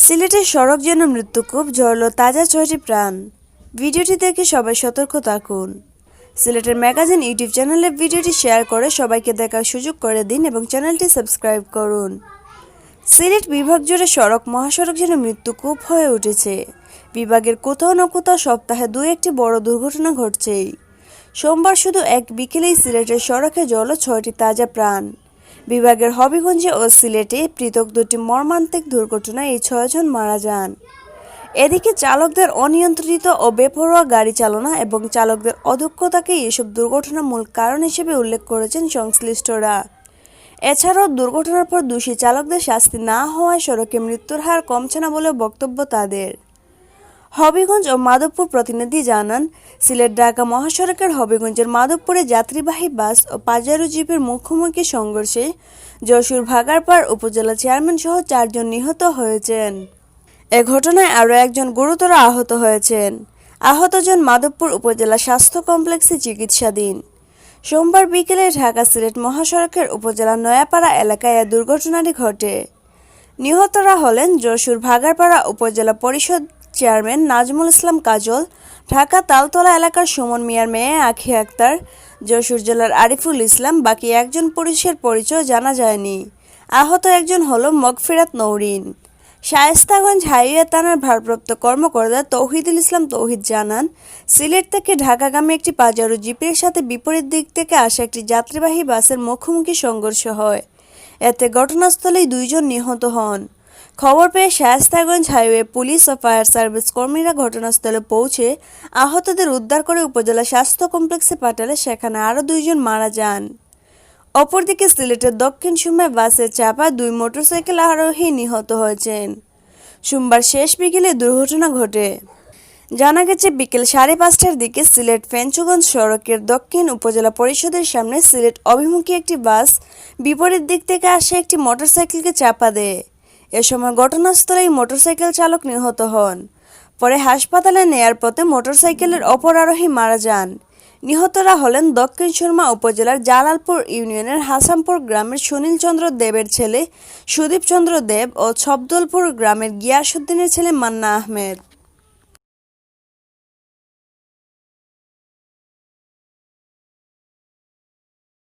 সিলেটের সড়ক যেন মৃত্যুকূপ, ঝরল তাজা ৬টি প্রাণ। ভিডিওটি দেখে সবাই সতর্ক থাকুন। সিলেটের ম্যাগাজিন ইউটিউব চ্যানেলে ভিডিওটি শেয়ার করে সবাইকে দেখার সুযোগ করে দিন এবং চ্যানেলটি সাবস্ক্রাইব করুন। সিলেট বিভাগ জুড়ে সড়ক মহাসড়ক যেন মৃত্যুকূপ হয়ে উঠেছে। বিভাগের কোথাও না কোথাও সপ্তাহে একটি বড় দুর্ঘটনা ঘটছেই। সোমবার শুধু এক বিকেলেই সিলেটের সড়কে জ্বলল ৬টি তাজা প্রাণ। বিভাগের হবিগঞ্জে ও সিলেটে পৃথক দুটি মর্মান্তিক দুর্ঘটনায় এই ৬ জন মারা যান। এদিকে চালকদের অনিয়ন্ত্রিত ও বেপরোয়া গাড়ি চালনা এবং চালকদের অদক্ষতাকে এসব দুর্ঘটনার মূল কারণ হিসেবে উল্লেখ করেছেন সংশ্লিষ্টরা। এছাড়াও দুর্ঘটনার পর দোষী চালকদের শাস্তি না হওয়ায় সড়কে মৃত্যুর হার কমছে না বলে বক্তব্য তাদের। হবিগঞ্জ ও মাধবপুর প্রতিনিধি জানান, সিলেট-ঢাকা মহাসড়কের হবিগঞ্জের মাধবপুরে যাত্রীবাহী বাস ও পাজারো জিপের মুখোমুখি সংঘর্ষে যশোর ভাগাড়পাড় উপজেলা চেয়ারম্যান সহ ৪ জন নিহত হয়েছেন। এ ঘটনায় আরও একজন গুরুতর আহত হয়েছেন। আহতজন মাধবপুর উপজেলা স্বাস্থ্য কমপ্লেক্সে চিকিৎসাধীন। সোমবার বিকেলে ঢাকা-সিলেট মহাসড়কের উপজেলা নয়াপাড়া এলাকায় এ দুর্ঘটনাটি ঘটে। নিহতরা হলেন যশোর ভাগাড়পাড়া উপজেলা পরিষদ চেয়ারম্যান নাজমুল ইসলাম কাজল, ঢাকা তালতলা এলাকার সুমন মিয়ার মেয়ে আখি আক্তার, যশোর জেলার আরিফুল ইসলাম। বাকি একজন পুরুষের পরিচয় জানা যায়নি। আহত একজন হল মগফিরাত নৌরিন। শায়েস্তাগঞ্জ হাইওয়ে থানার ভারপ্রাপ্ত কর্মকর্তা তৌহিদুল ইসলাম তৌহিদ জানান, সিলেট থেকে ঢাকাগামী একটি পাজারো জিপের সাথে বিপরীত দিক থেকে আসা একটি যাত্রীবাহী বাসের মুখোমুখি সংঘর্ষ হয়। এতে ঘটনাস্থলেই 2 জন নিহত হন। খবর পেয়ে শায়েস্তাগঞ্জ হাইওয়ে পুলিশ ও ফায়ার সার্ভিস কর্মীরা ঘটনাস্থলে পৌঁছে আহতদের উদ্ধার করে উপজেলা স্বাস্থ্য কমপ্লেক্সে পাঠালে সেখানে আরও 2 জন মারা যান। অপরদিকে সিলেটের দক্ষিণ সুমায় বাসে চাপা 2 মোটরসাইকেল আরোহী নিহত হয়েছেন। সোমবার শেষ বিকেলে দুর্ঘটনা ঘটে। জানা গেছে, বিকেল 5:30টার দিকে সিলেট ফেঞ্চুগঞ্জ সড়কের দক্ষিণ উপজেলা পরিষদের সামনে সিলেট অভিমুখী একটি বাস বিপরীত দিক থেকে আসা একটি মোটরসাইকেলকে চাপা দেয়। এ সময় ঘটনাস্থলেই মোটরসাইকেল চালক নিহত হন। পরে হাসপাতালে নেয়ার পথে মোটরসাইকেলের অপর আরোহী মারা যান। নিহতরা হলেন দক্ষিণ সুরমা উপজেলার জালালপুর ইউনিয়নের হাসামপুর গ্রামের সুনীল চন্দ্র দেবের ছেলে সুদীপ চন্দ্র দেব ও ছবদলপুর গ্রামের গিয়াসউদ্দিনের ছেলে মান্না আহমেদ।